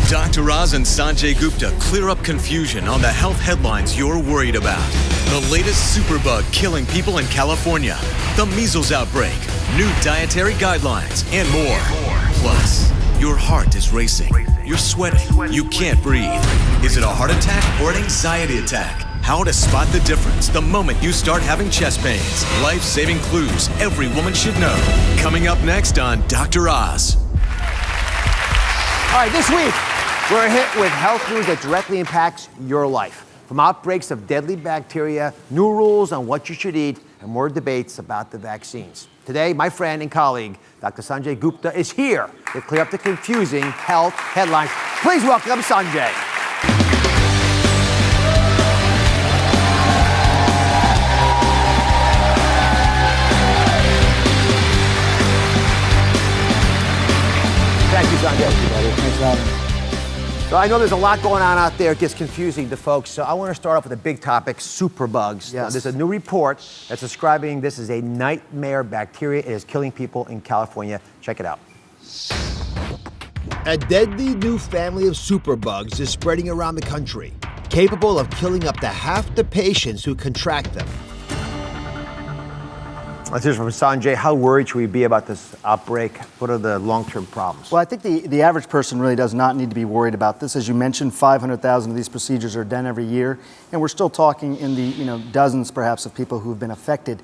Dr. Oz and Sanjay Gupta clear up confusion on the health headlines you're worried about. The latest superbug killing people in California, the measles outbreak, new dietary guidelines, and more. Plus, your heart is racing, you're sweating, you can't breathe. Is it a heart attack or an anxiety attack? How to spot the difference the moment you start having chest pains. Life-saving clues every woman should know. Coming up next on Dr. Oz. All right, this week, we're hit with health news that directly impacts your life. From outbreaks of deadly bacteria, new rules on what you should eat, and more debates about the vaccines. Today, my friend and colleague, Dr. Sanjay Gupta, is here to clear up the confusing health headlines. Please welcome Sanjay. Thank you, Sanjay. Thanks for having me. So I know there's a lot going on out there. It gets confusing to folks. So I want to start off with a big topic, superbugs. Yes. Now, there's a new report that's describing this as a nightmare bacteria. It is killing people in California. Check it out. A deadly new family of superbugs is spreading around the country, capable of killing up to half the patients who contract them. Let's hear from Sanjay. How worried should we be about this outbreak? What are the long-term problems? Well, I think the average person really does not need to be worried about this. As you mentioned, 500,000 of these procedures are done every year, and we're still talking in the dozens perhaps of people who have been affected.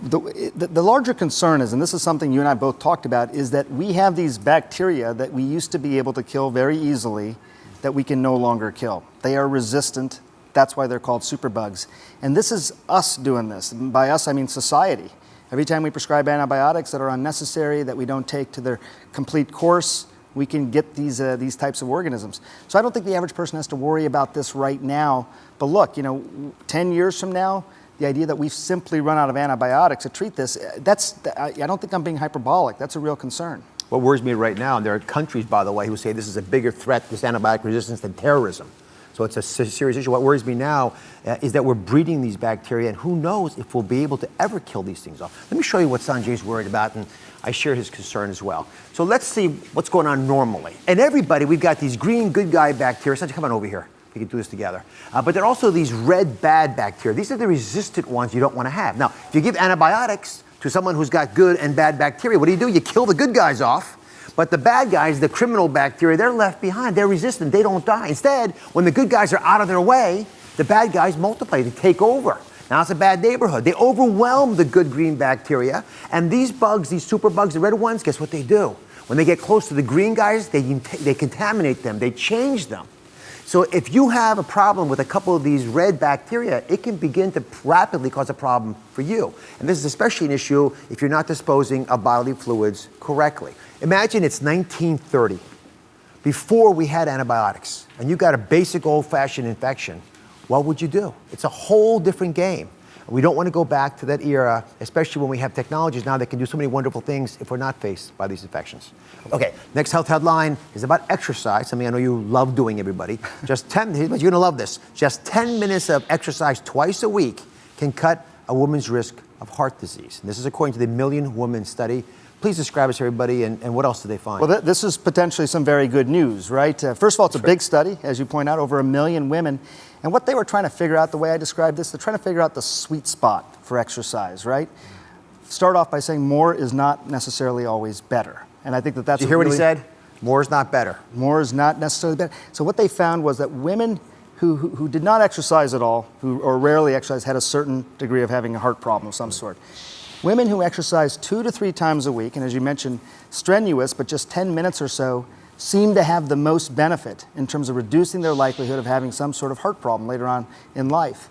The larger concern is, and this is something you and I both talked about, is that we have these bacteria that we used to be able to kill very easily that we can no longer kill. They are resistant. That's why they're called superbugs. And this is us doing this. And by us, I mean society. Every time we prescribe antibiotics that are unnecessary, that we don't take to their complete course, we can get these types of organisms. So I don't think the average person has to worry about this right now. But look, 10 years from now, the idea that we've simply run out of antibiotics to treat this, I don't think I'm being hyperbolic. That's a real concern. What worries me right now, and there are countries, by the way, who say this is a bigger threat, this antibiotic resistance, than terrorism. So it's a serious issue. What worries me now is that we're breeding these bacteria, and who knows if we'll be able to ever kill these things off. Let me show you what Sanjay's worried about, and I share his concern as well. So let's see what's going on normally. And everybody, we've got these green good guy bacteria. Sanjay, come on over here. We can do this together. But there are also these red bad bacteria. These are the resistant ones you don't want to have. Now, if you give antibiotics to someone who's got good and bad bacteria, what do? You kill the good guys off. But the bad guys, the criminal bacteria, they're left behind. They're resistant. They don't die. Instead, when the good guys are out of their way, the bad guys multiply. They take over. Now it's a bad neighborhood. They overwhelm the good green bacteria. And these bugs, these superbugs, the red ones, guess what they do? When they get close to the green guys, they contaminate them. They change them. So if you have a problem with a couple of these red bacteria, it can begin to rapidly cause a problem for you. And this is especially an issue if you're not disposing of bodily fluids correctly. Imagine it's 1930, before we had antibiotics, and you got a basic old-fashioned infection. What would you do? It's a whole different game. We don't want to go back to that era, especially when we have technologies now that can do so many wonderful things if we're not faced by these infections. Okay, next health headline is about exercise, something I know you love doing, everybody. But you're going to love this. Just 10 minutes of exercise twice a week can cut a woman's risk of heart disease. And this is according to the Million Women Study. Please describe this to everybody, and what else did they find? Well, this is potentially some very good news, right? First of all, it's a big study, as you point out, over 1 million women. And what they were trying to figure out, the way I described this, they're trying to figure out the sweet spot for exercise, right? Start off by saying more is not necessarily always better. And I think that's Did you hear what he said? More is not better. More is not necessarily better. So what they found was that women who did not exercise at all, or rarely exercise, had a certain degree of having a heart problem of some sort. Women who exercise 2 to 3 times a week, and as you mentioned, strenuous, but just 10 minutes or so, seem to have the most benefit in terms of reducing their likelihood of having some sort of heart problem later on in life.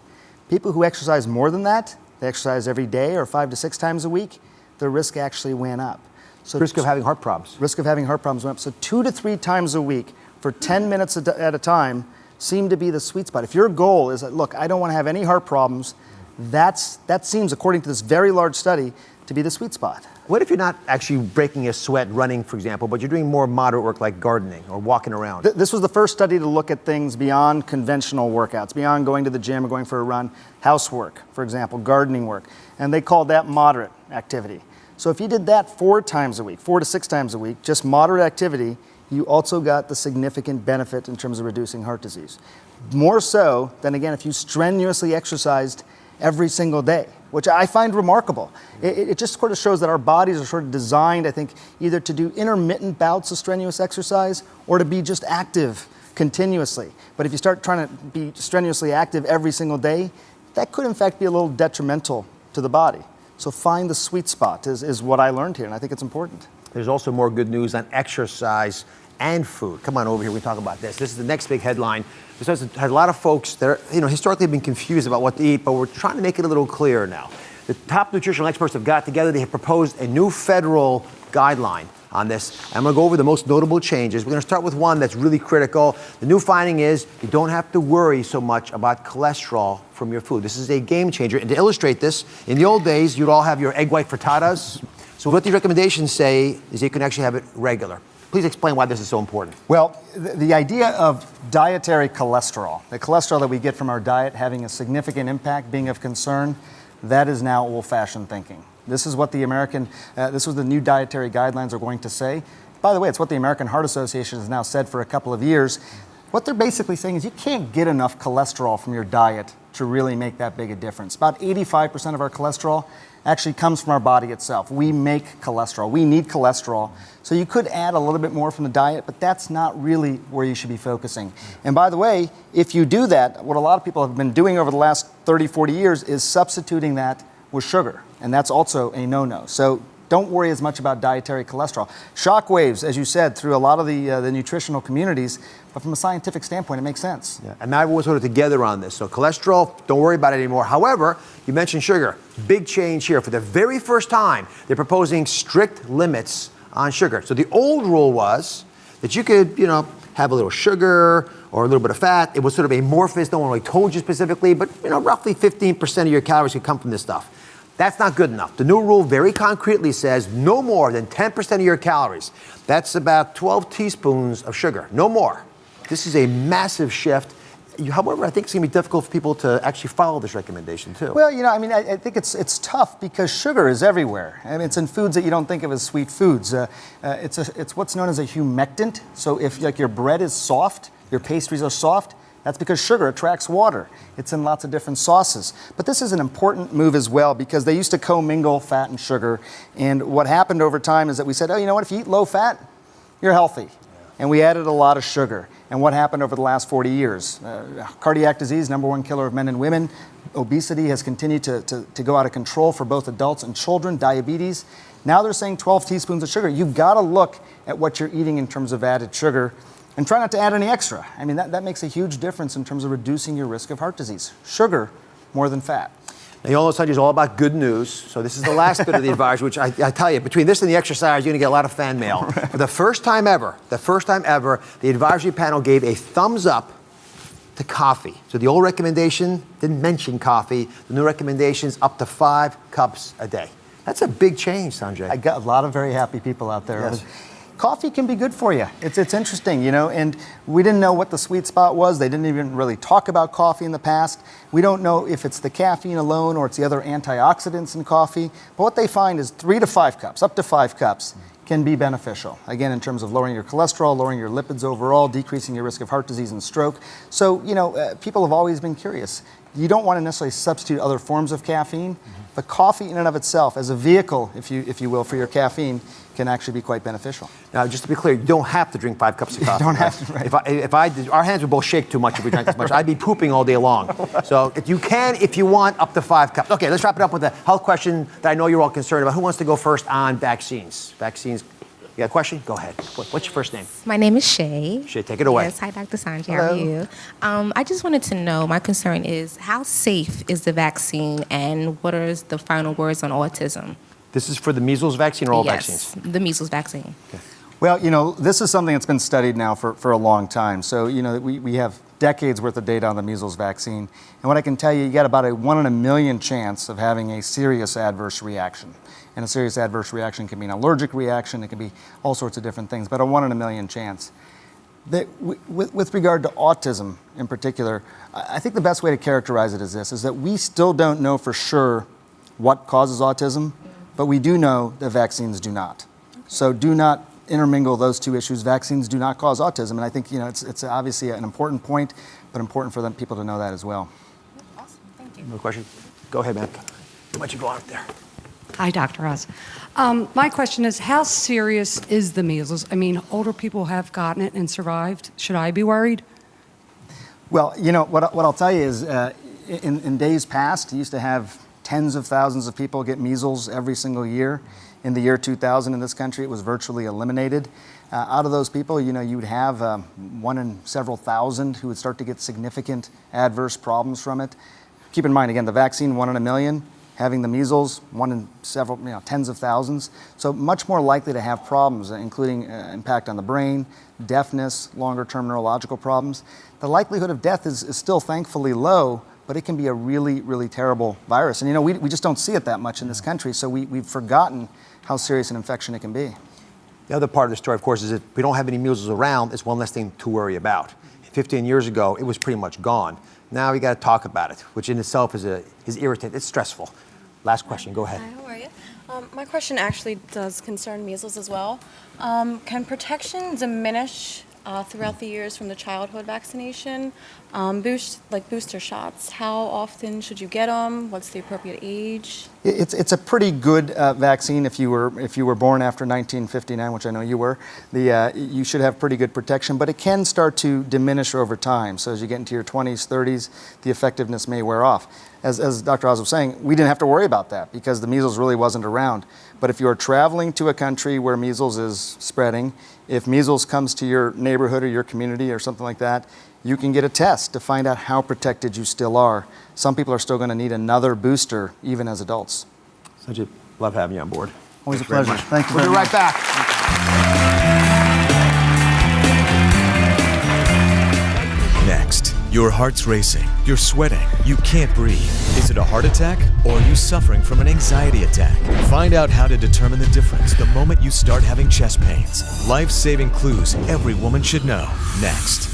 People who exercise more than that, they exercise every day or 5 to 6 times a week, their risk actually went up. So risk of having heart problems. Risk of having heart problems went up. So 2 to 3 times a week for 10 minutes at a time seemed to be the sweet spot. If your goal is that, look, I don't want to have any heart problems, that seems, according to this very large study, to be the sweet spot. What if you're not actually breaking a sweat running, for example, but you're doing more moderate work like gardening or walking around? This was the first study to look at things beyond conventional workouts, beyond going to the gym or going for a run. Housework, for example, gardening work. And they called that moderate activity. So if you did that 4 times a week, 4 to 6 times a week, just moderate activity, you also got the significant benefit in terms of reducing heart disease. More so than, again, if you strenuously exercised every single day, which I find remarkable. It just sort of shows that our bodies are sort of designed, I think, either to do intermittent bouts of strenuous exercise or to be just active continuously. But if you start trying to be strenuously active every single day, that could in fact be a little detrimental to the body. So find the sweet spot is what I learned here, and I think it's important. There's also more good news on exercise and food. Come on over here, we talk about this. This is the next big headline. This has a lot of folks that are, historically have been confused about what to eat, but we're trying to make it a little clearer now. The top nutritional experts have got together. They have proposed a new federal guideline on this. I'm going to go over the most notable changes. We're going to start with one that's really critical. The new finding is you don't have to worry so much about cholesterol from your food. This is a game changer. And to illustrate this, in the old days, you'd all have your egg white frittatas. So what these recommendations say is you can actually have it regular. Please explain why this is so important. Well, the idea of dietary cholesterol, the cholesterol that we get from our diet having a significant impact, being of concern, that is now old-fashioned thinking. This is what this was the new dietary guidelines are going to say. By the way, it's what the American Heart Association has now said for a couple of years. What they're basically saying is you can't get enough cholesterol from your diet to really make that big a difference. About 85% of our cholesterol actually comes from our body itself. We make cholesterol. We need cholesterol. So you could add a little bit more from the diet, but that's not really where you should be focusing. And by the way, if you do that, what a lot of people have been doing over the last 30, 40 years is substituting that with sugar. And that's also a no-no. So don't worry as much about dietary cholesterol. Shockwaves, as you said, through a lot of the nutritional communities, but from a scientific standpoint, it makes sense. Yeah. And now we're sort of together on this. So cholesterol, don't worry about it anymore. However, you mentioned sugar. Big change here. For the very first time, they're proposing strict limits on sugar. So the old rule was that you could, have a little sugar or a little bit of fat. It was sort of amorphous. No one really told you specifically, but roughly 15% of your calories could come from this stuff. That's not good enough. The new rule very concretely says no more than 10% of your calories. That's about 12 teaspoons of sugar, no more. This is a massive shift. However, I think it's going to be difficult for people to actually follow this recommendation too. Well, I think it's tough because sugar is everywhere. I mean, it's in foods that you don't think of as sweet foods. It's what's known as a humectant. So if your bread is soft, your pastries are soft, that's because sugar attracts water. It's in lots of different sauces. But this is an important move as well because they used to commingle fat and sugar. And what happened over time is that we said, oh, you know what, if you eat low fat, you're healthy. And we added a lot of sugar. And what happened over the last 40 years? Cardiac disease, #1 killer of men and women. Obesity has continued to go out of control for both adults and children. Diabetes. Now they're saying 12 teaspoons of sugar. You've got to look at what you're eating in terms of added sugar. And try not to add any extra. I mean, that makes a huge difference in terms of reducing your risk of heart disease. Sugar more than fat. Now, you all know Sanjay is all about good news. So this is the last bit of the advisory, which I tell you, between this and the exercise, you're going to get a lot of fan mail. Right. For the first time ever, the advisory panel gave a thumbs up to coffee. So the old recommendation didn't mention coffee. The new recommendation is up to 5 cups a day. That's a big change, Sanjay. I got a lot of very happy people out there. Yes. Coffee can be good for you. It's interesting, and we didn't know what the sweet spot was. They didn't even really talk about coffee in the past. We don't know if it's the caffeine alone or it's the other antioxidants in coffee. But what they find is 3 to 5 cups, up to 5 cups, can be beneficial. Again, in terms of lowering your cholesterol, lowering your lipids overall, decreasing your risk of heart disease and stroke. So, people have always been curious. You don't want to necessarily substitute other forms of caffeine, but coffee in and of itself, as a vehicle, if you will, for your caffeine, can actually be quite beneficial. Now, just to be clear, you don't have to drink 5 cups of coffee. You don't have to, right. If I did, our hands would both shake too much if we drank this much. I'd be pooping all day long. So you can, if you want, up to 5 cups. Okay, let's wrap it up with a health question that I know you're all concerned about. Who wants to go first on vaccines? Vaccines. You got a question? Go ahead. What's your first name? My name is Shay. Shay, take it away. Yes, hi, Dr. Sanjay. How are you? I just wanted to know, my concern is how safe is the vaccine and what are the final words on autism? This is for the measles vaccine or all vaccines? Yes, the measles vaccine. Okay. Well, this is something that's been studied now for a long time. So, we have decades worth of data on the measles vaccine. And what I can tell you, you got about a 1 in a million chance of having a serious adverse reaction. And a serious adverse reaction can be an allergic reaction. It can be all sorts of different things, but a 1 in a million chance. With regard to autism in particular, I think the best way to characterize it is that we still don't know for sure what causes autism, but we do know that vaccines do not. So do not intermingle those two issues. Vaccines do not cause autism, and I think it's obviously an important point, but important for people to know that as well. Awesome, thank you. No question? Go ahead, man. Why don't you go out there? Hi, Dr. Oz. My question is, how serious is the measles? I mean, older people have gotten it and survived. Should I be worried? Well, what I'll tell you is, in days past, you used to have tens of thousands of people get measles every single year. In the year 2000 in this country, it was virtually eliminated. Out of those people, you would have one in several thousand who would start to get significant adverse problems from it. Keep in mind, again, the vaccine, 1 in a million. Having the measles, 1 in several, tens of thousands. So much more likely to have problems, including impact on the brain, deafness, longer-term neurological problems. The likelihood of death is still thankfully low, but it can be a really, really terrible virus. And we just don't see it that much in this country, so we've forgotten how serious an infection it can be. The other part of the story, of course, is that we don't have any measles around. It's one less thing to worry about. 15 years ago, it was pretty much gone. Now we got to talk about it, which in itself is irritating. It's stressful. Last question, go ahead. Hi, how are you? My question actually does concern measles as well. Can protection diminish throughout the years from the childhood vaccination? Booster shots, how often should you get them? What's the appropriate age? It's a pretty good vaccine if you were born after 1959, which I know you were. You should have pretty good protection, but it can start to diminish over time. So as you get into your 20s, 30s, the effectiveness may wear off. As Dr. Oz was saying, we didn't have to worry about that because the measles really wasn't around. But if you're traveling to a country where measles is spreading, if measles comes to your neighborhood or your community or something like that, you can get a test to find out how protected you still are. Some people are still going to need another booster, even as adults. Sanjay, love having you on board. Always a pleasure. Thank you We'll very be much. right back. Next, your heart's racing, you're sweating, you can't breathe. Is it a heart attack or are you suffering from an anxiety attack? Find out how to determine the difference the moment you start having chest pains. Life-saving clues every woman should know. Next.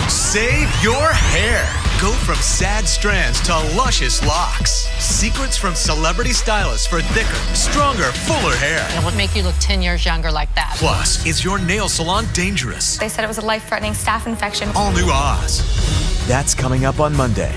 Save your hair. Go from sad strands to luscious locks. Secrets from celebrity stylists for thicker, stronger, fuller hair. It would make you look 10 years younger like that. Plus, is your nail salon dangerous? They said it was a life-threatening staph infection. All new Oz. That's coming up on Monday.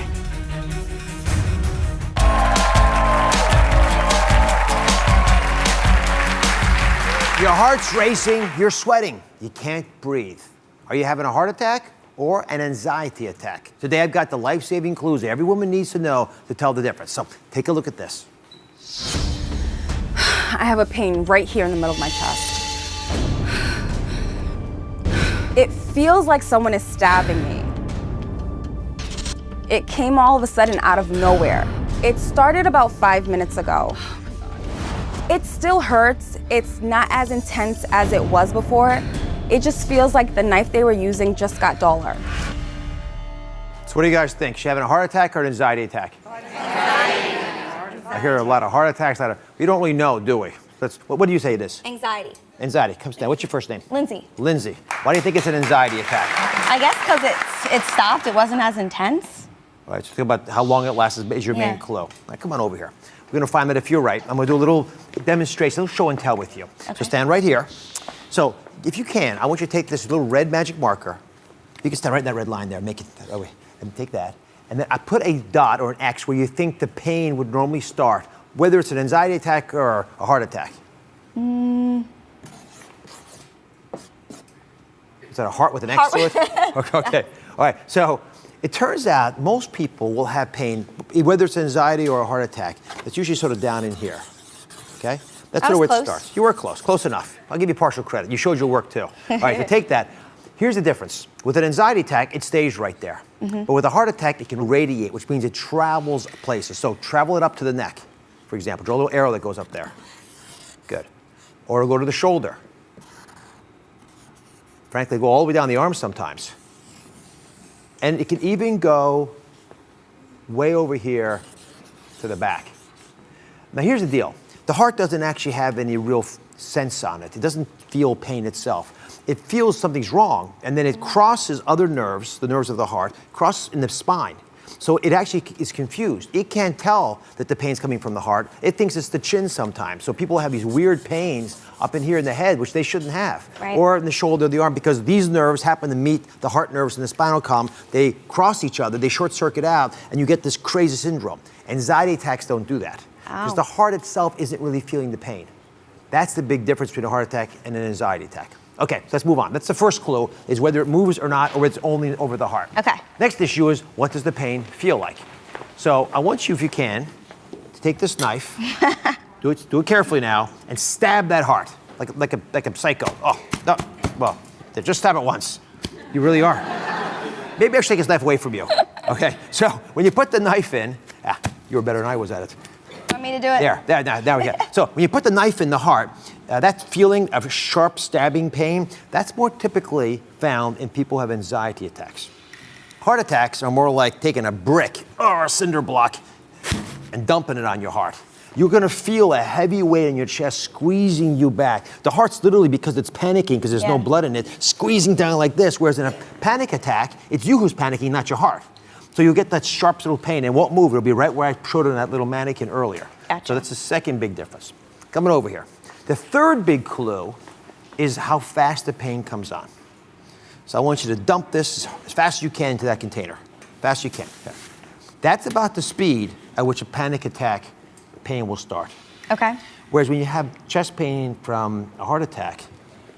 Your heart's racing, you're sweating, you can't breathe. Are you having a heart attack or an anxiety attack? Today I've got the life-saving clues that every woman needs to know to tell the difference. So take a look at this. I have a pain right here in the middle of my chest. It feels like someone is stabbing me. It came all of a sudden out of nowhere. It started about 5 minutes ago. It still hurts. It's not as intense as it was before. It just feels like the knife they were using just got duller. So what do you guys think? She having a heart attack or an anxiety attack? I hear a lot of heart attacks. We don't really know, do we? What do you say it is? Anxiety. Anxiety. Comes down. What's your first name? Lindsay. Lindsay. Why do you think it's an anxiety attack? I guess because it stopped. It wasn't as intense. All right, so think about how long it lasts is your main clue. Now, come on over here. We're going to find that if you're right. I'm going to do a little demonstration, a little show and tell with you. Okay. So stand right here. So if you can, I want you to take this little red magic marker. You can stand right in that red line there. Make it that way. And take that. And then I put a dot or an X where you think the pain would normally start, whether it's an anxiety attack or a heart attack. Is that a heart with an X to it? Okay. All right. So it turns out most people will have pain, whether it's anxiety or a heart attack. It's usually sort of down in here. Okay? That's sort of where it starts. You were close. Close enough. I'll give you partial credit. You showed your work too. All right. So take that. Here's the difference. With an anxiety attack, it stays right there. But with a heart attack, it can radiate, which means it travels places. So travel it up to the neck, for example. Draw a little arrow that goes up there. Good. Or it'll go to the shoulder. Frankly, go all the way down the arm sometimes. And it can even go way over here to the back. Now here's the deal. The heart doesn't actually have any real sense on it. It doesn't feel pain itself. It feels something's wrong, and then it crosses other nerves, the nerves of the heart, crosses in the spine. So it actually is confused. It can't tell that the pain's coming from the heart. It thinks it's the chin sometimes. So people have these weird pains up in here in the head, which they shouldn't have, or in the shoulder or the arm, because these nerves happen to meet the heart nerves in the spinal column. They cross each other, they short circuit out, and you get this crazy syndrome. Anxiety attacks don't do that, because the heart itself isn't really feeling the pain. That's the big difference between a heart attack and an anxiety attack. Okay, so let's move on. That's the first clue, is whether it moves or not, or it's only over the heart. Okay. Next issue is, what does the pain feel like? So I want you, if you can, to take this knife, do it carefully now, and stab that heart, like a psycho. Oh, no, well, just stab it once. You really are. Maybe I should take this knife away from you. Okay, so when you put the knife in, you were better than I was at it. Want me to do it? There we go. So when you put the knife in the heart, that feeling of sharp stabbing pain, that's more typically found in people who have anxiety attacks. Heart attacks are more like taking a brick or a cinder block and dumping it on your heart. You're gonna feel a heavy weight in your chest squeezing you back. The heart's literally, because it's panicking, because there's no blood in it, squeezing down like this, whereas in a panic attack, it's you who's panicking, not your heart. So you'll get that sharp little pain, and it won't move. It'll be right where I showed it in that little mannequin earlier. Gotcha. So that's the second big difference. Coming over here. The third big clue is how fast the pain comes on. So I want you to dump this as fast as you can into that container. Fast as you can. Okay. That's about the speed at which a panic attack pain will start. Okay. Whereas when you have chest pain from a heart attack,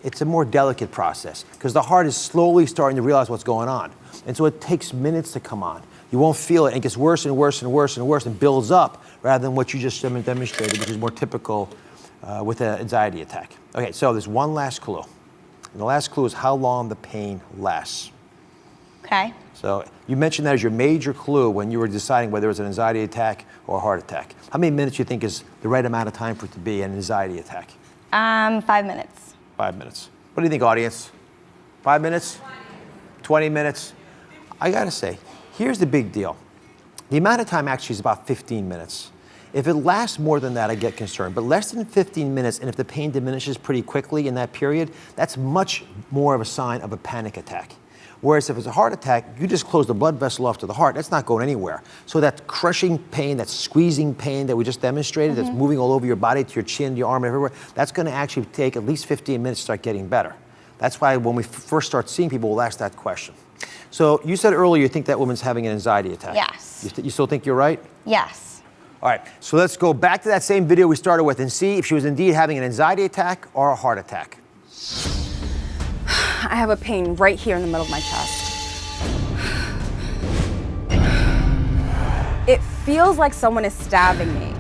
it's a more delicate process, because the heart is slowly starting to realize what's going on. And so it takes minutes to come on. You won't feel it, and it gets worse and worse and worse and worse and builds up, rather than what you just demonstrated, which is more typical with an anxiety attack. Okay, so there's one last clue. And the last clue is how long the pain lasts. Okay. So you mentioned that as your major clue when you were deciding whether it was an anxiety attack or a heart attack. How many minutes do you think is the right amount of time for it to be an anxiety attack? 5 minutes. 5 minutes. What do you think, audience? 5 minutes? 20 minutes? I gotta say, here's the big deal. The amount of time actually is about 15 minutes. If it lasts more than that, I get concerned. But less than 15 minutes, and if the pain diminishes pretty quickly in that period, that's much more of a sign of a panic attack. Whereas if it's a heart attack, you just close the blood vessel off to the heart. That's not going anywhere. So that crushing pain, that squeezing pain that we just demonstrated, that's moving all over your body, to your chin, your arm, everywhere, that's going to actually take at least 15 minutes to start getting better. That's why when we first start seeing people, we'll ask that question. So you said earlier you think that woman's having an anxiety attack. Yes. You still think you're right? Yes. All right, so let's go back to that same video we started with and see if she was indeed having an anxiety attack or a heart attack. I have a pain right here in the middle of my chest. It feels like someone is stabbing me.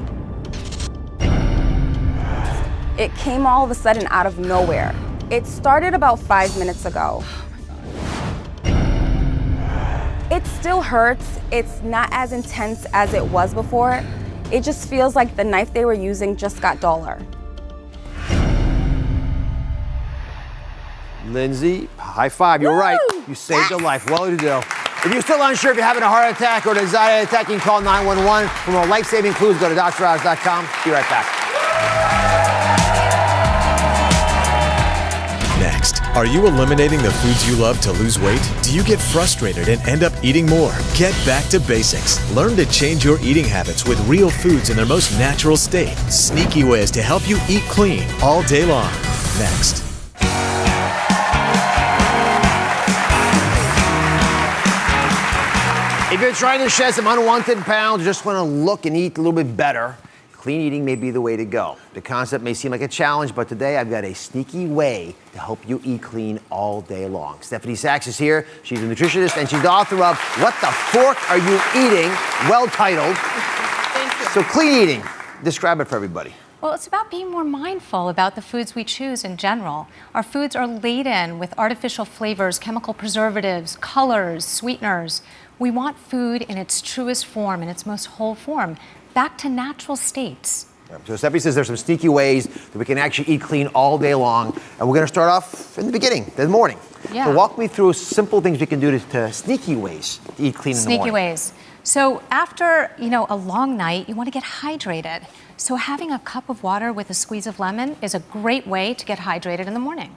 It came all of a sudden out of nowhere. It started about 5 minutes ago. It still hurts. It's not as intense as it was before. It just feels like the knife they were using just got duller. Lindsay, high five, you're right. You saved a life, well to do. If you're still unsure if you're having a heart attack or an anxiety attack, you can call 911. For more life-saving clues, go to DrOz.com. Be right back. Next, are you eliminating the foods you love to lose weight? Do you get frustrated and end up eating more? Get back to basics. Learn to change your eating habits with real foods in their most natural state. Sneaky ways to help you eat clean all day long. Next. If you're trying to shed some unwanted pounds, just want to look and eat a little bit better, clean eating may be the way to go. The concept may seem like a challenge, but today I've got a sneaky way to help you eat clean all day long. Stephanie Sachs is here. She's a nutritionist, and she's the author of What the Fork Are You Eating? Well titled. Thank you. So clean eating, describe it for everybody. Well, it's about being more mindful about the foods we choose in general. Our foods are laden with artificial flavors, chemical preservatives, colors, sweeteners. We want food in its truest form, in its most whole form, back to natural states. So Stephanie says there's some sneaky ways that we can actually eat clean all day long. And we're going to start off in the beginning, the morning. Yeah. So walk me through simple things we can do to sneaky ways to eat clean in the morning. Sneaky ways. So after, a long night, you want to get hydrated. So having a cup of water with a squeeze of lemon is a great way to get hydrated in the morning.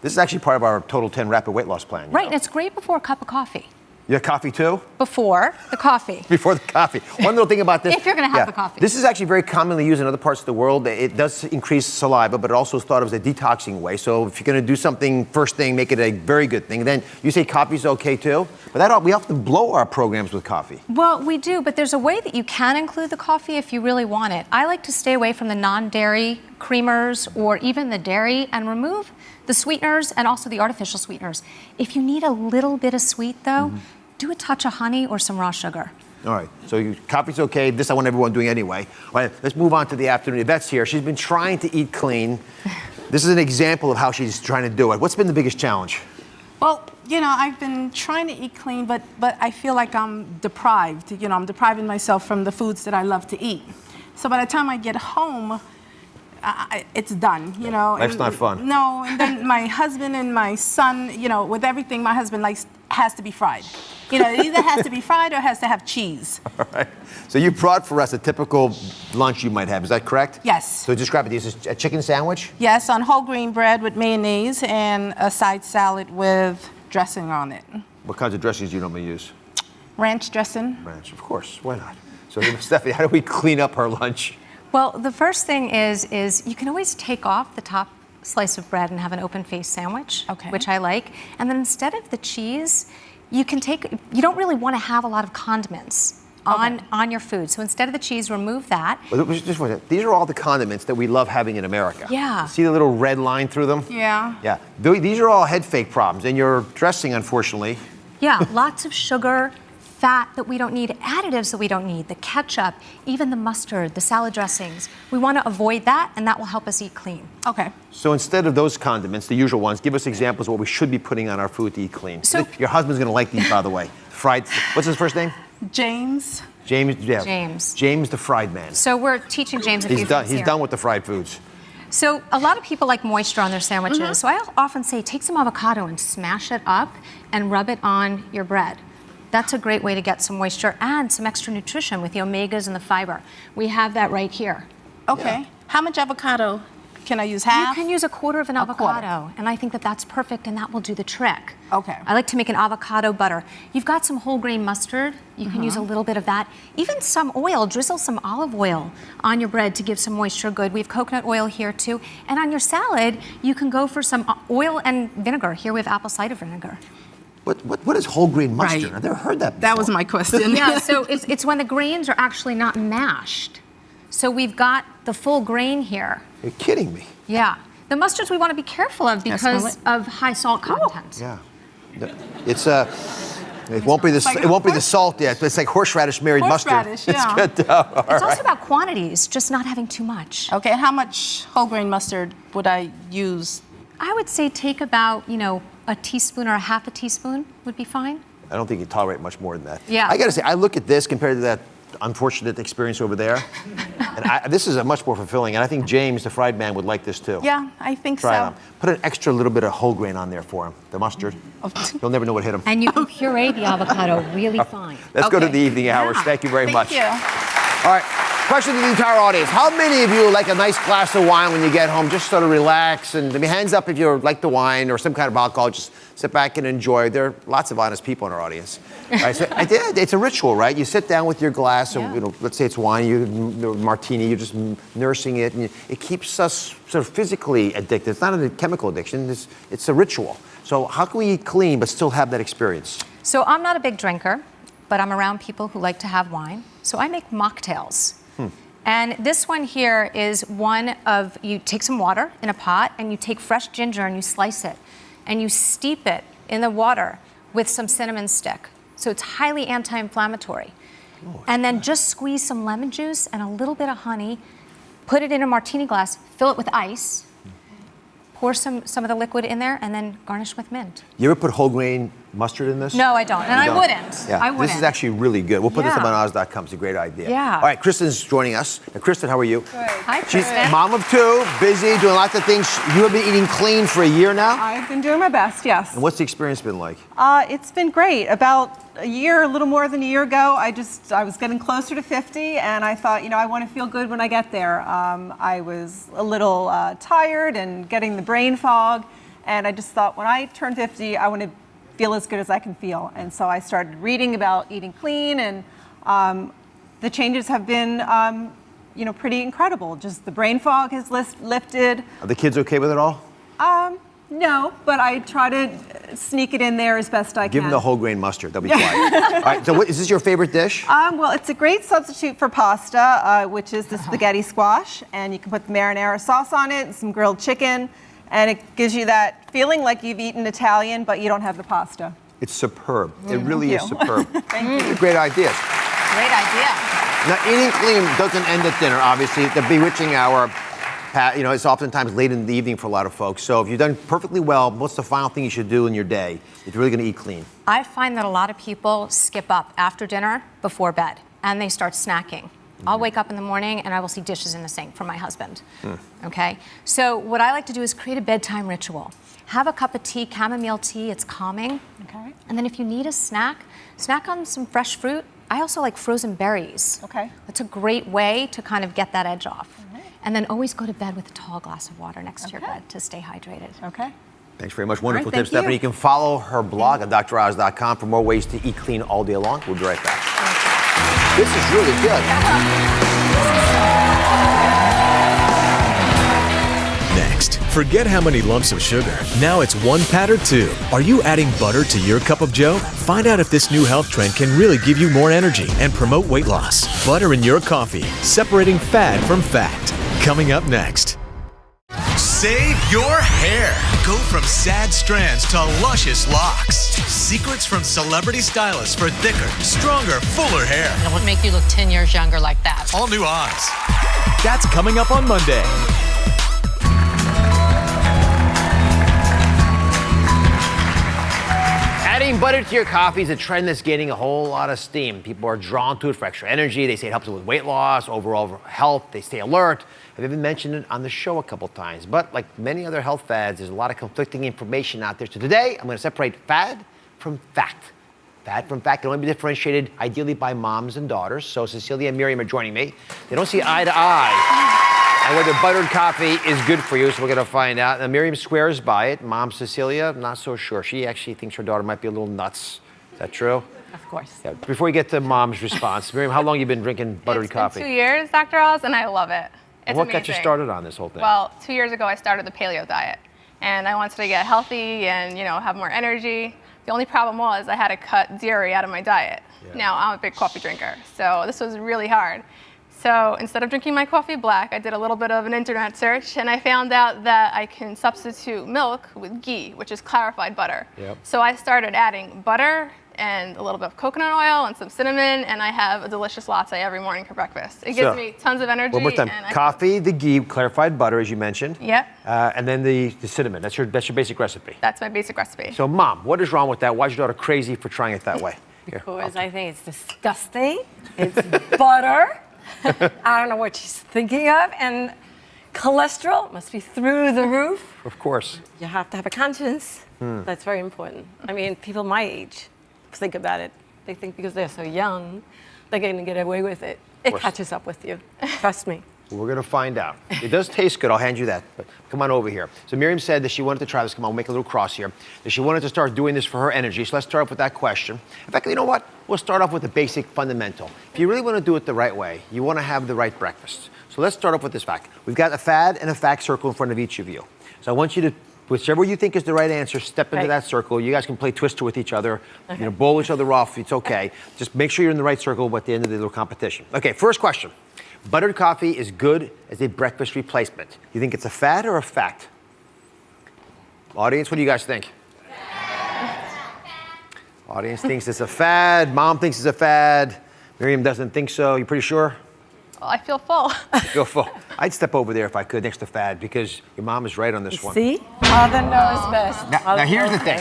This is actually part of our Total 10 Rapid Weight Loss Plan. Right, and it's great before a cup of coffee. You have coffee too? Before the coffee. Before the coffee. One little thing about this. If you're going to have the coffee. This is actually very commonly used in other parts of the world. It does increase saliva, but it also is thought of as a detoxing way. So if you're going to do something first thing, make it a very good thing. Then you say coffee's okay too? But we often blow our programs with coffee. Well, we do, but there's a way that you can include the coffee if you really want it. I like to stay away from the non-dairy creamers or even the dairy and remove the sweeteners and also the artificial sweeteners. If you need a little bit of sweet though, do a touch of honey or some raw sugar. All right, so coffee's okay. This I want everyone doing anyway. All right, let's move on to the afternoon. Yvette's here. She's been trying to eat clean. This is an example of how she's trying to do it. What's been the biggest challenge? Well, you know, I've been trying to eat clean, but I feel like I'm deprived. You know, I'm depriving myself from the foods that I love to eat. So by the time I get home, it's done, you know. Life's not fun. No, and then my husband and my son, you know, with everything my husband likes has to be fried. You know, it either has to be fried or has to have cheese. All right. So you brought for us a typical lunch you might have. Is that correct? Yes. So describe it. This is a chicken sandwich? Yes, on whole grain bread with mayonnaise and a side salad with dressing on it. What kinds of dressings do you normally use? Ranch dressing. Ranch, of course. Why not? So Stephanie, how do we clean up our lunch? Well, the first thing is you can always take off the top slice of bread and have an open face sandwich, which I like. And then instead of the cheese, you don't really want to have a lot of condiments on your food. So instead of the cheese, remove that. These are all the condiments that we love having in America. Yeah. See the little red line through them? Yeah. Yeah. These are all head fake problems. And your dressing, unfortunately. Yeah, lots of sugar, fat that we don't need, additives that we don't need, the ketchup, even the mustard, the salad dressings. We want to avoid that, and that will help us eat clean. Okay. So instead of those condiments, the usual ones, give us examples of what we should be putting on our food to eat clean. So, your husband's going to like these, by the way. Fried, what's his first name? James. James, yeah. James. James the fried man. So we're teaching James a few things He's here. done with the fried foods. So a lot of people like moisture on their sandwiches. So I often say, take some avocado and smash it up and rub it on your bread. That's a great way to get some moisture and some extra nutrition with the omegas and the fiber. We have that right here. Okay. Yeah. How much avocado can I use? Half? You can use a quarter of an avocado, and I think that that's perfect, and that will do the trick. Okay. I like to make an avocado butter. You've got some whole grain mustard. You can use a little bit of that. Even some oil, drizzle some olive oil on your bread to give some moisture good. We have coconut oil here too. And on your salad, you can go for some oil and vinegar. Here we have apple cider vinegar. What is whole grain mustard? Right. I've never heard that before. That was my question. Yeah, so it's when the grains are actually not mashed. So we've got the full grain here. You're kidding me. Yeah. The mustards we want to be careful of because of high salt content. Yeah. It's it won't be the salt yet, but it's like horseradish married mustard. Horseradish, yeah. It's good. It's also about quantities, just not having too much. Okay, how much whole grain mustard would I use? I would say take about, a teaspoon or a half a teaspoon would be fine. I don't think you tolerate much more than that. Yeah. I got to say, I look at this compared to that unfortunate experience over there, and this is a much more fulfilling, and I think James, the fried man, would like this too. Yeah, I think Try it so. on. Put an extra little bit of whole grain on there for him, the mustard. You'll never know what hit him. And you can puree the avocado really fine. Let's go to the evening hours. Yeah. Thank you very much. Thank you. All right. Question to the entire audience. How many of you like a nice glass of wine when you get home? Just sort of relax and hands up if you like the wine or some kind of alcohol. Just sit back and enjoy. There are lots of honest people in our audience. Right, so it's a ritual, right? You sit down with your glass of, let's say it's wine, martini, you're just nursing it, and it keeps us sort of physically addicted. It's not a chemical addiction, it's a ritual. So how can we eat clean but still have that experience? So I'm not a big drinker, but I'm around people who like to have wine. So I make mocktails. And this one here is one of, you take some water in a pot and you take fresh ginger and you slice it and you steep it in the water with some cinnamon stick. So it's highly anti-inflammatory. And then just squeeze some lemon juice and a little bit of honey, put it in a martini glass, fill it with ice, pour some of the liquid in there, and then garnish with mint. You ever put whole grain mustard in this? No, I don't. And I wouldn't. Yeah, I wouldn't. This is actually really good. We'll put this up Yeah. on Oz.com. It's a great idea. Yeah. All right, Kristen's joining us. Now, Kristen, how are you? Good. Hi, She's Kristen. mom of two, busy, doing lots of things. You have been eating clean for a year now? I've been doing my best, yes. And what's the experience been like? It's been great. About a little more than a year ago, I was getting closer to 50, and I thought, I want to feel good when I get there. I was a little tired and getting the brain fog, and I just thought when I turn 50, I want to feel as good as I can feel. And so I started reading about eating clean, and the changes have been, pretty incredible. Just the brain fog has lifted. Are the kids okay with it all? No, but I try to sneak it in there as best I can. Give them the whole grain mustard. They'll be quiet. All right. So, is this your favorite dish? Well, it's a great substitute for pasta, which is the spaghetti squash, and you can put the marinara sauce on it and some grilled chicken, and it gives you that feeling like you've eaten Italian, but you don't have the pasta. It's superb. It really is Thank superb. Thank you. Great ideas. Great idea. Now, eating clean doesn't end at dinner, obviously. The bewitching hour, it's oftentimes late in the evening for a lot of folks. So if you've done perfectly well, what's the final thing you should do in your day if you're really going to eat clean? I find that a lot of people skip up after dinner before bed and they start snacking. I'll wake up in the morning and I will see dishes in the sink from my husband. Okay? So what I like to do is create a bedtime ritual. Have a cup of tea, chamomile tea, it's calming. Okay. And then if you need a snack on some fresh fruit. I also like frozen berries. Okay. It's a great way to kind of get that edge off. And then always go to bed with a tall glass of water next to your bed to stay hydrated. Okay. Thanks very much. Wonderful All right, tips, Stephanie. You can follow her blog at droz.com for more ways to eat clean all day long. We'll be right back. This is really good. Next, forget how many lumps of sugar. Now it's 1 pat or 2. Are you adding butter to your cup of joe? Find out if this new health trend can really give you more energy and promote weight loss. Butter in your coffee, separating fad from fact. Coming up next. Save your hair. Go from sad strands to luscious locks. Secrets from celebrity stylists for thicker, stronger, fuller hair. It would make you look 10 years younger like that. All new eyes. That's coming up on Monday. Adding butter to your coffee is a trend that's gaining a whole lot of steam. People are drawn to it for extra energy. They say it helps them with weight loss, overall health. They stay alert. I've even mentioned it on the show a couple times. But like many other health fads, there's a lot of conflicting information out there. So today, I'm going to separate fad from fact. Fad from fact can only be differentiated ideally by moms and daughters. So Cecilia and Miriam are joining me. They don't see eye to eye on whether buttered coffee is good for you, so we're going to find out. Now, Miriam swears by it. Mom Cecilia, not so sure. She actually thinks her daughter might be a little nuts. Is that true? Of course. Yeah. Before we get to Mom's response, Miriam, how long have you been drinking buttered coffee? It's been 2 years, Dr. Oz, and I love it. It's What amazing. got you started on this whole thing? Well, 2 years ago, I started the paleo diet, and I wanted to get healthy and, have more energy. The only problem was I had to cut dairy out of my diet. Yeah. Now, I'm a big coffee drinker, so this was really hard. So instead of drinking my coffee black, I did a little bit of an internet search, and I found out that I can substitute milk with ghee, which is clarified butter. Yep. So I started adding butter and a little bit of coconut oil and some cinnamon, and I have a delicious latte every morning for breakfast. It gives me tons of energy. One more time. And Coffee, the ghee, clarified butter, as you mentioned. Yep. And then the cinnamon. That's your basic recipe. That's my basic recipe. So, Mom, what is wrong with that? Why is your daughter crazy for trying it that way? Here, Because I think it's disgusting. It's butter. I don't know what she's thinking of. And cholesterol must be through the roof. Of course. You have to have a conscience. That's very important. I mean, people my age think about it. They think because they're so young, they're going to get away with it. It catches up with you. Trust me. We're going to find out. It does taste good. I'll hand you that. But come on over here. So Miriam said that she wanted to try this. Come on, we'll make a little cross here. That she wanted to start doing this for her energy. So let's start off with that question. In fact, you know what? We'll start off with the basic fundamental. If you really want to do it the right way, you want to have the right breakfast. So let's start off with this fact. We've got a fad and a fact circle in front of each of you. So I want you to, whichever you think is the right answer, step into that circle. You guys can play Twister with each other, bowl each other off. It's okay. Just make sure you're in the right circle at the end of the little competition. Okay, first question. Buttered coffee is good as a breakfast replacement. You think it's a fad or a fact? Audience, what do you guys think? Audience thinks it's a fad. Mom thinks it's a fad. Miriam doesn't think so. You pretty sure? Well, I feel full. Go full. I'd step over there if I could next to fad because your mom is right on this one. See? Mother knows best. Now here's the thing.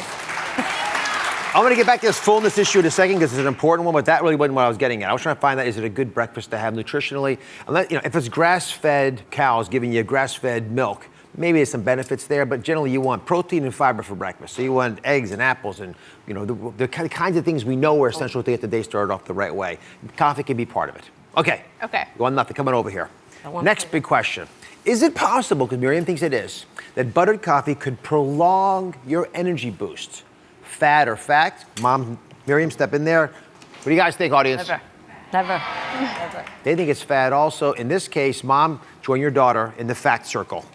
I'm going to get back to this fullness issue in a second because it's an important one, but that really wasn't what I was getting at. I was trying to find out, is it a good breakfast to have nutritionally? Unless, if it's grass-fed cows giving you grass-fed milk, maybe there's some benefits there, but generally you want protein and fiber for breakfast. So you want eggs and apples and, the kinds of things we know are essential to get the day started off the right way. Coffee can be part of it. Okay. Okay. You want nothing. Come on over here. Next big question. Is it possible, because Miriam thinks it is, that buttered coffee could prolong your energy boost? fad or fact? Mom, Miriam, step in there. What do you guys think, audience? Never. They think it's fad also. In this case, Mom, join your daughter in the fact circle.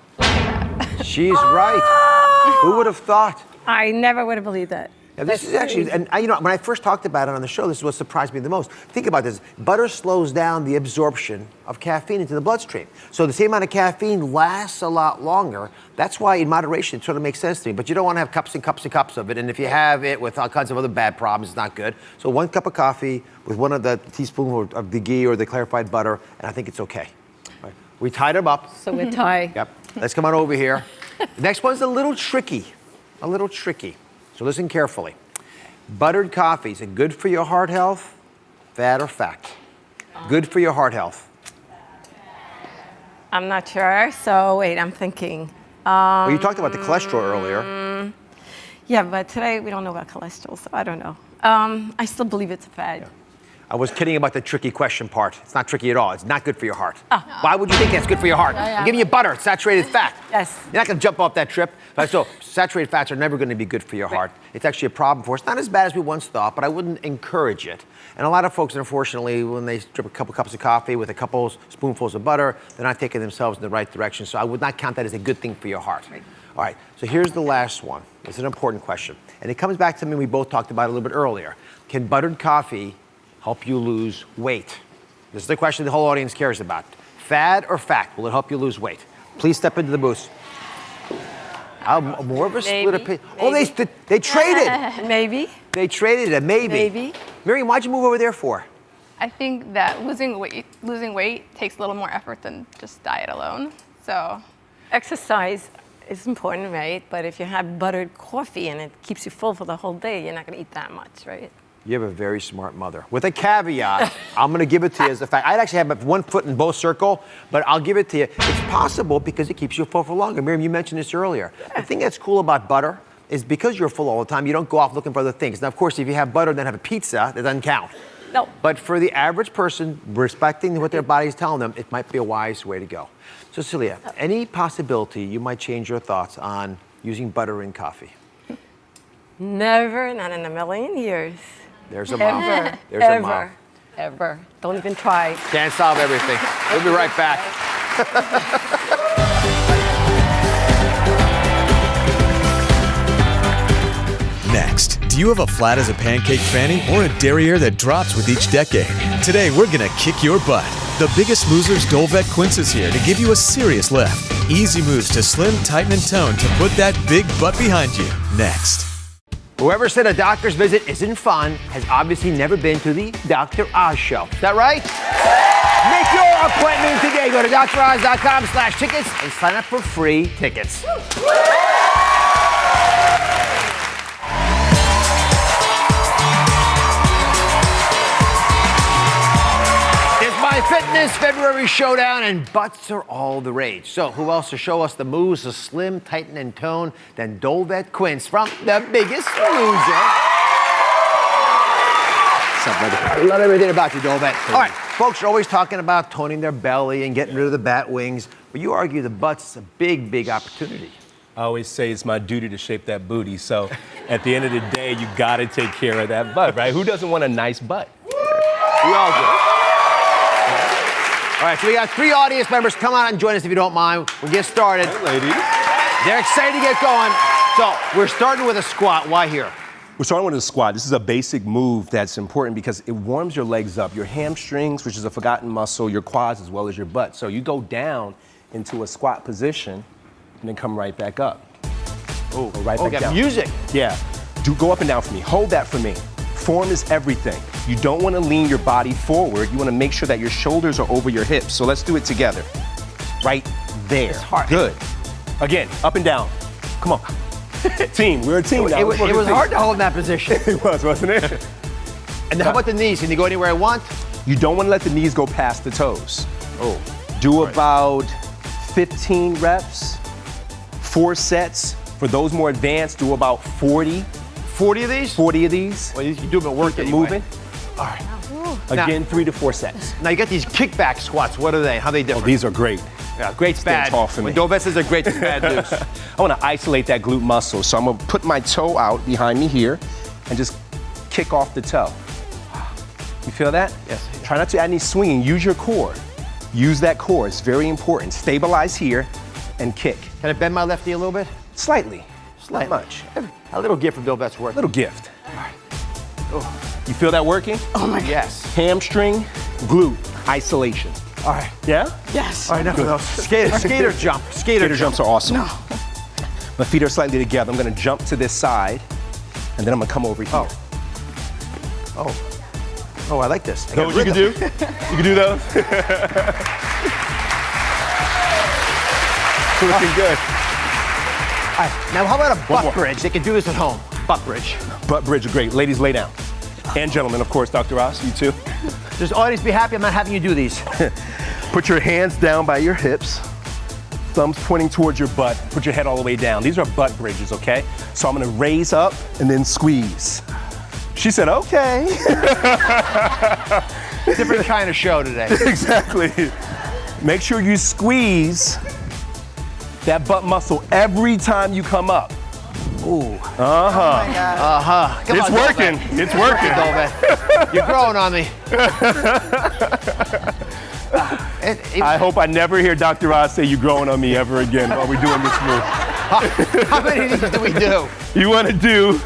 She's right. Who would have thought? I never would have believed that. Now, this is actually, and you know, when I first talked about it on the show, this is what surprised me the most. Think about this. Butter slows down the absorption of caffeine into the bloodstream. So the same amount of caffeine lasts a lot longer. That's why in moderation it sort of makes sense to me. But you don't want to have cups and cups and cups of it. And if you have it with all kinds of other bad problems, it's not good. So 1 cup of coffee with 1 of the teaspoons of the ghee or the clarified butter, and I think it's okay. All right. We tied them up. So we're tied. Yep. Let's come on over here. The next one's a little tricky. A little tricky. So listen carefully. Buttered coffee, is it good for your heart health? Fad or fact? Good for your heart health. I'm not sure. So wait, I'm thinking. Well, you talked about the cholesterol earlier. Yeah, but today we don't know about cholesterol, so I don't know. I still believe it's a fad. Yeah. I was kidding about the tricky question part. It's not tricky at all. It's not good for your heart. Why would you think that's good for your heart? I'm giving you butter, saturated fat. Yes. You're not going to jump off that trip. So saturated fats are never going to be good for your heart. It's actually a problem for us. Not as bad as we once thought, but I wouldn't encourage it. And a lot of folks, unfortunately, when they drip a couple cups of coffee with a couple spoonfuls of butter, they're not taking themselves in the right direction. So I would not count that as a good thing for your heart. All right, so here's the last one. It's an important question. And it comes back to something we both talked about a little bit earlier. Can buttered coffee help you lose weight? This is the question the whole audience cares about. Fad or fact? Will it help you lose weight? Please step into the booth. More of a split opinion. Oh, they traded. Maybe. They traded a maybe. Maybe. Miriam, why'd you move over there for? I think that losing weight takes a little more effort than just diet alone. So Exercise is important, right? But if you have buttered coffee and it keeps you full for the whole day, you're not going to eat that much, right? You have a very smart mother. With a caveat, I'm going to give it to you as a fact. I'd actually have 1 foot in both circle, but I'll give it to you. It's possible because it keeps you full for longer. Miriam, you mentioned this earlier. The thing that's cool about butter is because you're full all the time, you don't go off looking for other things. Now, of course, if you have butter and then have a pizza, that doesn't count. No. But for the average person, respecting what their body's telling them, it might be a wise way to go. So, Celia, any possibility you might change your thoughts on using butter in coffee? Never, not in a million years. There's a mom. Ever. There's ever. a mom. Ever. Don't even try. Can't solve everything. We'll be right back. Next, do you have a flat as a pancake fanny or a derriere that drops with each decade? Today, we're gonna kick your butt. The Biggest Losers Dolvet Quince is here to give you a serious lift. Easy moves to slim, tighten, and tone to put that big butt behind you. Next. Whoever said a doctor's visit isn't fun has obviously never been to the Dr. Oz show. Is that right? Make your appointment today. Go to droz.com/tickets and sign up for free tickets. My Fitness February Showdown, and butts are all the rage. So who else to show us the moves to slim, tighten, and tone than Dolvet Quince from The Biggest Loser? What's up, brother? I love everything about you, Dolvet. All right, folks are always talking about toning their belly and getting rid of the bat wings, but you argue the butt's a big, big opportunity. I always say it's my duty to shape that booty, so at the end of the day, you gotta take care of that butt, right? Who doesn't want a nice butt? We all do. All right, so we got 3 audience members. Come on and join us if you don't mind. We'll get started. Hey, ladies. They're excited to get going. So we're starting with a squat. Why here? We're starting with a squat. This is a basic move that's important because it warms your legs up, your hamstrings, which is a forgotten muscle, your quads, as well as your butt. So you go down into a squat position and then come right back up. Oh, right back down. Music. Yeah. Go up and down for me. Hold that for me. Form is everything. You don't want to lean your body forward. You want to make sure that your shoulders are over your hips. So let's do it together. Right there. It's hard. Good. Again, up and down. Come on. Team. We're a team now. It was hard to hold in that position. It was, wasn't it? And how about the knees? Can you go anywhere I want? You don't want to let the knees go past the toes. Oh. Do about 15 reps, 4 sets. For those more advanced, do about 40. 40 of these? 40 of these. Well, you do them at work anyway. Moving. All right. Again, 3 to 4 sets. Now you got these kickback squats. What are they? How are they different? Oh, these are great. Yeah, great's Stand bad. tall for me. When Dovet says a great is bad news. I want to isolate that glute muscle. So I'm going to put my toe out behind me here and just kick off the toe. You feel that? Yes. Try not to add any swinging. Use your core. Use that core. It's very important. Stabilize here and kick. Can I bend my left knee a little bit? Slightly. Slightly. Not much. A little gift from Dovet's work. Little gift. You feel that working? Oh my God. Yes. Hamstring, glute, isolation. All right. Yeah? Yes. All right, enough of those. Skater jump. Skater jumps are awesome. No. My feet are slightly together. I'm gonna jump to this side, and then I'm gonna come over here. Oh, I like this. Those you can do? You can do those? Looking good. All right, now how about a butt bridge? They can do this at home. Butt bridge. Butt bridge is great. Ladies, lay down. And gentlemen, of course, Dr. Ross, you too. Does audience be happy I'm not having you do these? Put your hands down by your hips. Thumbs pointing towards your butt. Put your head all the way down. These are butt bridges, okay? So I'm gonna raise up and then squeeze. She said, okay. Different kind of show today. Exactly. Make sure you squeeze that butt muscle every time you come up. Ooh. Uh-huh. Come It's on, working. Dovet. It's working. Dovet. You're growing on me. I hope I never hear Dr. Ross say you're growing on me ever again while we're doing this move. How many of these do we do? You want to do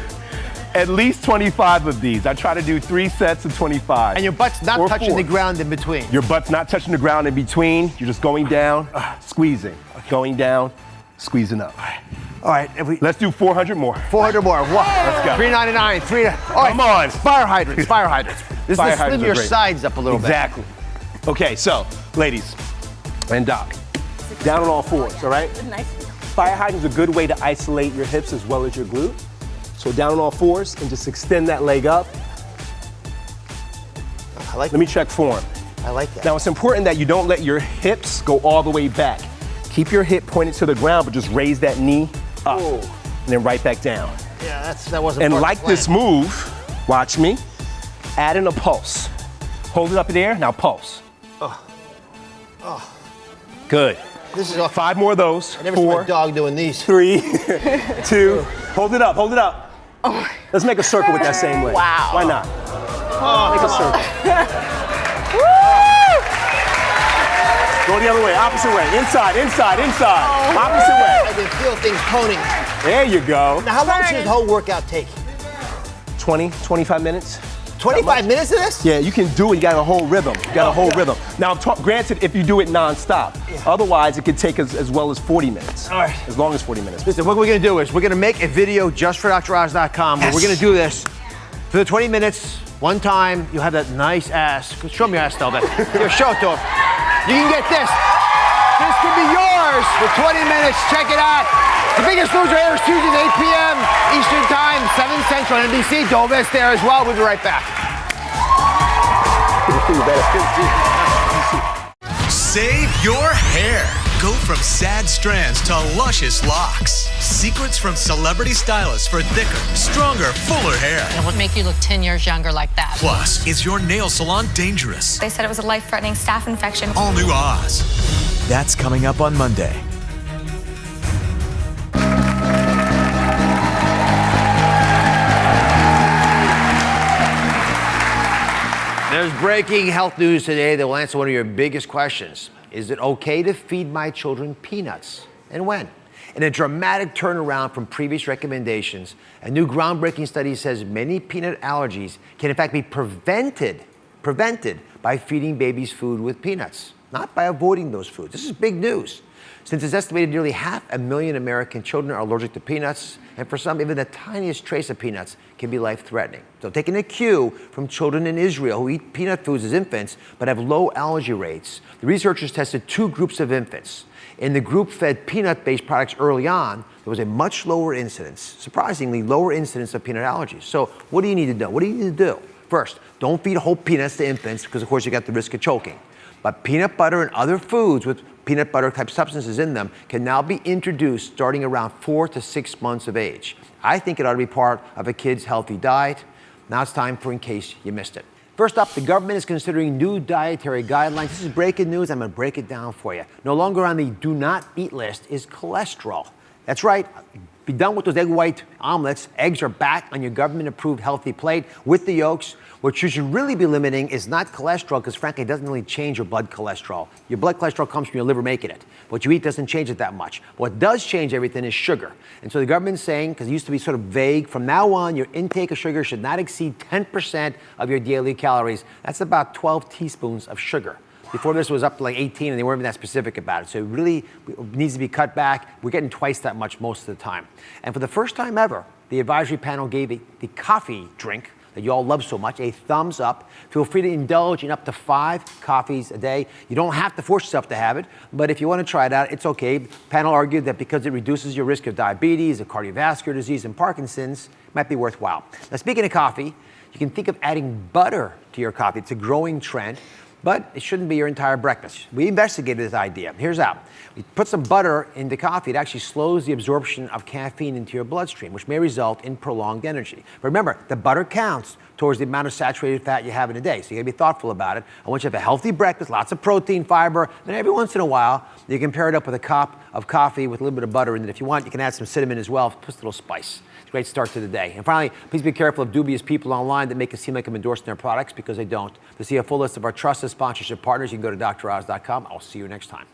at least 25 of these. I try to do 3 sets of 25. And your butt's not Or touching 4. the ground in between. Your butt's not touching the ground in between. You're just going down, squeezing. Going down, squeezing up. All right. Let's do 400 more. 400 more. What? Let's go. $3.99. Come on. Fire hydrants. Fire hydrants. This Fire is to slim hydrants are your great. sides up a little Exactly. Okay, so, ladies and Doc, down on all fours, all right? Fire hydrant is a good way to isolate your hips as well as your glute. So down on all fours and just extend that leg up. Let me check form. I like that. Now it's important that you don't let your hips go all the way back. Keep your hip pointed to the ground, but just raise that knee up and then right back down. Yeah, that wasn't And part of like the plan. this move, watch me, add in a pulse. Hold it up in the air, now pulse. Good. This is 5 more of those. I never saw 4, my dog doing these. 3, 2, hold it up, hold it up. Let's make a circle with that same leg. Wow. Why not? Make a circle. Go the other way, opposite way. Inside, inside, inside. Opposite way. I can feel things toning. There you go. Now, how long should this whole workout take? 20, 25 minutes. 25 minutes of this? Yeah, you can do it. You got a whole rhythm. You got a whole rhythm. Now, granted, if you do it non-stop. Otherwise, it could take as well as 40 minutes. All right. As long as 40 minutes. Listen, what we're going to do is we're going to make a video just for DrOz.com where we're going to do this for the 20 minutes. One time, you'll have that nice ass. Show me your ass, Delbert. Here, show it to him. You can get this. This could be yours for 20 minutes. Check it out. The Biggest Loser airs Tuesdays at 8 p.m. Eastern Time, 7 Central on NBC. Dovet's there as well. We'll be right back. Save your hair. Go from sad strands to luscious locks. Secrets from celebrity stylists for thicker, stronger, fuller hair. It would make you look 10 years younger like that. Plus, is your nail salon dangerous? They said it was a life-threatening staph infection. All new Oz. That's coming up on Monday. There's breaking health news today that will answer one of your biggest questions. Is it okay to feed my children peanuts? And when? In a dramatic turnaround from previous recommendations, a new groundbreaking study says many peanut allergies can in fact be prevented by feeding babies food with peanuts, not by avoiding those foods. This is big news. Since it's estimated nearly 500,000 American children are allergic to peanuts, and for some, even the tiniest trace of peanuts can be life-threatening. So taking a cue from children in Israel who eat peanut foods as infants but have low allergy rates, the researchers tested 2 groups of infants. In the group fed peanut-based products early on, there was a much lower incidence, surprisingly lower incidence of peanut allergies. So what do you need to know? What do you need to do? First, don't feed whole peanuts to infants because, of course, you got the risk of choking. But peanut butter and other foods with peanut butter type substances in them can now be introduced starting around 4 to 6 months of age. I think it ought to be part of a kid's healthy diet. Now it's time for In Case You Missed It. First up, the government is considering new dietary guidelines. This is breaking news. I'm going to break it down for you. No longer on the do not eat list is cholesterol. That's right. Be done with those egg white omelets. Eggs are back on your government-approved healthy plate with the yolks. What you should really be limiting is not cholesterol, because frankly, it doesn't really change your blood cholesterol. Your blood cholesterol comes from your liver making it. What you eat doesn't change it that much. What does change everything is sugar. And so the government's saying, because it used to be sort of vague, from now on, your intake of sugar should not exceed 10% of your daily calories. That's about 12 teaspoons of sugar. Before this was up to like 18, and they weren't even that specific about it. So it really needs to be cut back. We're getting twice that much most of the time. And for the first time ever, the advisory panel gave the coffee drink that you all love so much a thumbs up. Feel free to indulge in up to 5 coffees a day. You don't have to force yourself to have it, but if you want to try it out, it's okay. The panel argued that because it reduces your risk of diabetes, of cardiovascular disease, and Parkinson's, it might be worthwhile. Now, speaking of coffee, you can think of adding butter to your coffee. It's a growing trend. But it shouldn't be your entire breakfast. We investigated this idea. Here's how. We put some butter into coffee. It actually slows the absorption of caffeine into your bloodstream, which may result in prolonged energy. But remember, the butter counts towards the amount of saturated fat you have in a day. So you gotta be thoughtful about it. I want you to have a healthy breakfast, lots of protein, fiber, then every once in a while, you can pair it up with a cup of coffee with a little bit of butter in it. If you want, you can add some cinnamon as well, just a little spice. It's a great start to the day. And finally, please be careful of dubious people online that make it seem like I'm endorsing their products, because they don't. To see a full list of our trusted sponsorship partners, you can go to droz.com. I'll see you next time.